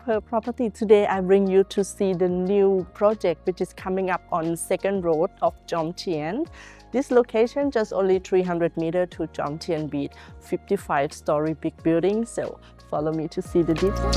superb property. Today I bring you to see the new project which is coming up on 2nd Road of Jomtien. This location just only 300 meters to Jomtien Beach, 55-story big building. So follow me to see the details.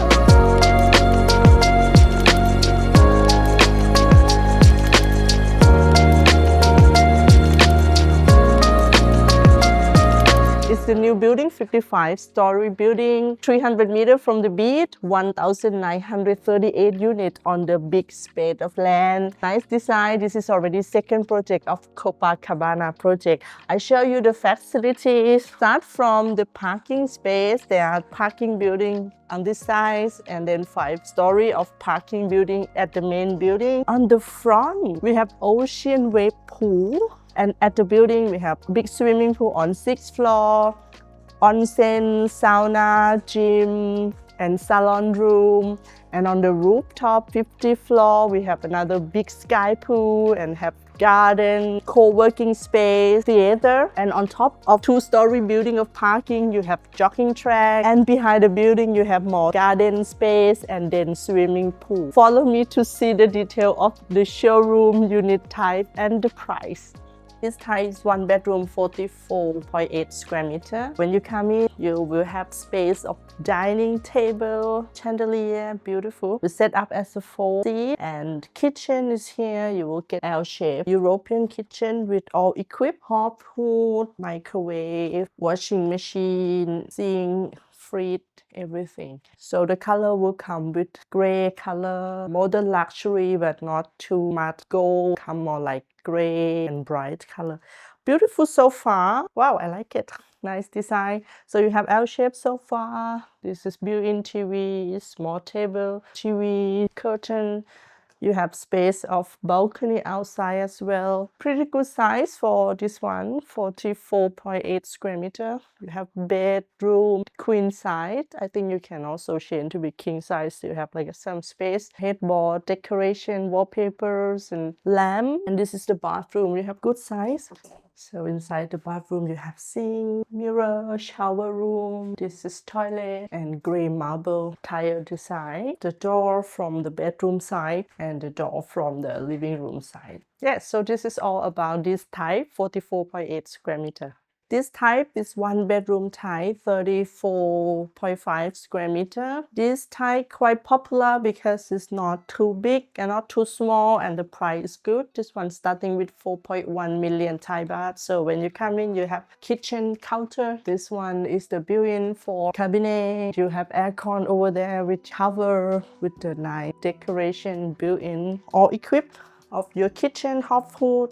It's the new building, 55-story building, 300 meters from the beach, 1,938 units on the big space of land. Nice design. This is already second project of Copacabana project. I show you the facilities. Start from the parking space. There are parking building on this side and then 5-story of parking building at the main building. On the front, we have ocean wave pool. And at the building, we have big swimming pool on 6th floor, onsen, sauna, gym, and salon room. And on the rooftop, 50th floor, we have another big sky pool and have garden, co-working space, theater. And on top of 2-story building of parking, you have jogging track. And behind the building, you have more garden space and then swimming pool. Follow me to see the detail of the showroom unit type and the price. This type is 1 bedroom, 44.8 square meter. When you come in, you will have space of dining table, chandelier, beautiful. We set up as a 4-seat and kitchen is here. You will get L-shaped European kitchen with all equipped, hot food, microwave, washing machine, sink, fridge, everything. So the color will come with gray color, modern luxury but not too much gold, come more like gray and bright color. Beautiful sofa. Wow, I like it. Nice design. So you have L-shaped sofa. This is built-in TV, small table, TV, curtain. You have space of balcony outside as well. Pretty good size for this one, 44.8 square meter. You have bedroom, queen size. I think you can also change to be king size. You have like some space, headboard, decoration, wallpapers, and lamp. And this is the bathroom. You have good size. So inside the bathroom, you have sink, mirror, shower room. This is toilet and gray marble tile design. The door from the bedroom side and the door from the living room side. Yes, so this is all about this type, 44.8 square meter. This type is 1 bedroom type, 34.5 square meter. This type quite popular because it's not too big and not too small and the price is good. This one starting with 4.1 million Thai baht. So when you come in, you have kitchen counter. This one is the built-in for cabinet. You have aircon over there with shower with the nice decoration built-in. All equipped of your kitchen, hot food,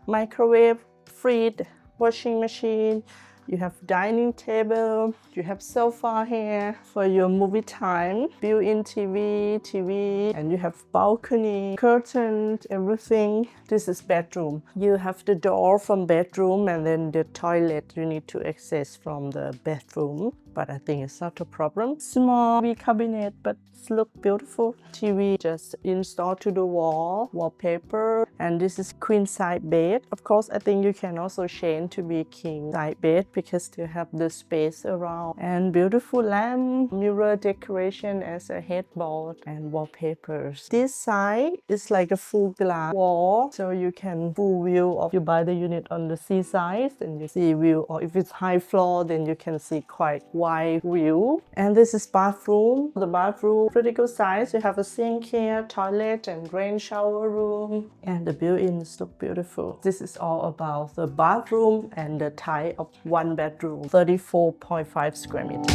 microwave, fridge, washing machine. You have dining table, you have sofa here for your movie time, built-in TV, and you have balcony, curtains, everything. This is bedroom. You have the door from bedroom and then the toilet you need to access from the bedroom. But I think it's not a problem. Small cabinet, but it looks beautiful. TV just installed to the wall, wallpaper, and this is queen size bed. Of course, I think you can also change to be king size bed because you have the space around. And beautiful lamp, mirror decoration as a headboard, and wallpapers. This side is like a full glass wall, so you can full view of you buy the unit on the seaside and you see view, or if it's high floor, then you can see quite wide view. And this is bathroom. The bathroom pretty good size. You have a sink here, toilet and rain shower room, and the built-ins look beautiful. This is all about the bathroom and the type of 1 bedroom, 34.5 square meter.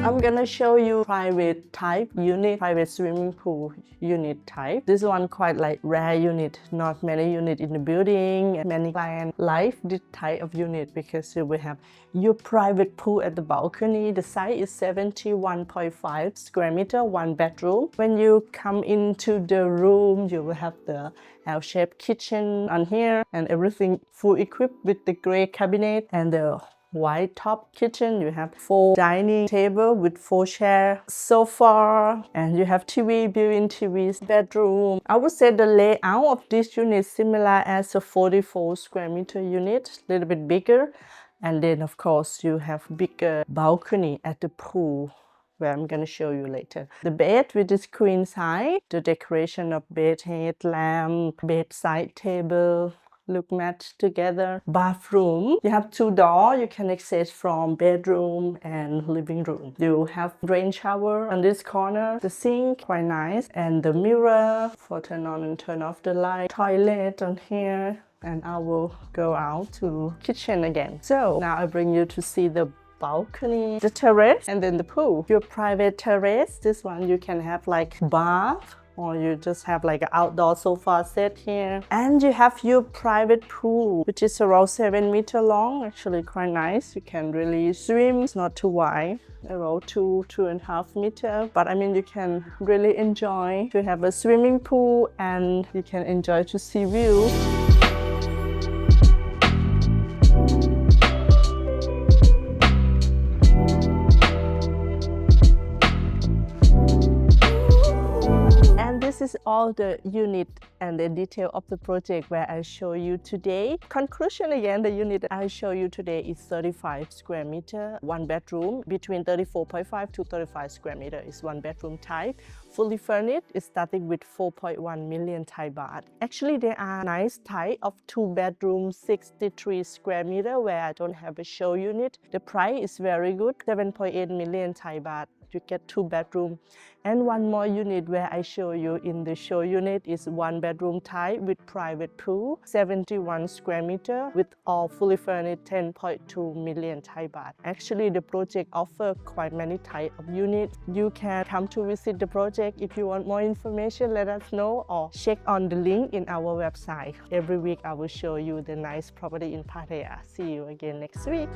I'm gonna show you private type unit, private swimming pool unit type. This one quite like rare unit, not many unit in the building. Many clients like this type of unit because you will have your private pool at the balcony. The size is 71.5 square meter, 1 bedroom. When you come into the room, you will have the L-shaped kitchen on here and everything full equipped with the gray cabinet and the white top kitchen. You have 4 dining table with 4 chair, sofa, and you have TV, built-in TVs, bedroom. I would say the layout of this unit is similar as a 44 square meter unit, a little bit bigger. And then of course you have bigger balcony at the pool, where I'm gonna show you later. The bed with this queen size, the decoration of bed head, lamp, bedside table, look matched together. Bathroom, you have 2 doors. You can access from bedroom and living room. You have rain shower on this corner. The sink, quite nice. And the mirror for turn on and turn off the light. Toilet on here. And I will go out to kitchen again. So now I bring you to see the balcony, the terrace, and then the pool. Your private terrace, this one you can have like bath, or you just have like an outdoor sofa set here. And you have your private pool, which is around 7 meters long, actually quite nice. You can really swim, it's not too wide, around 2.5 meters. But I mean, you can really enjoy to have a swimming pool, and you can enjoy to see view. This is all the unit and the detail of the project where I show you today. Conclusion again, the unit I show you today is 35 square meter, 1 bedroom, between 34.5 to 35 square meter is 1 bedroom type. Fully furnished is starting with 4.1 million Thai baht. Actually, there are nice type of 2 bedrooms, 63 square meter where I don't have a show unit. The price is very good, 7.8 million Thai baht. You get 2 bedroom. And 1 more unit where I show you in the show unit is 1 bedroom type with private pool, 71 square meter with all fully furnished, 10.2 million Thai baht. Actually, the project offer quite many type of units. You can come to visit the project. If you want more information, let us know or check on the link in our website. Every week I will show you the nice property in Pattaya. See you again next week.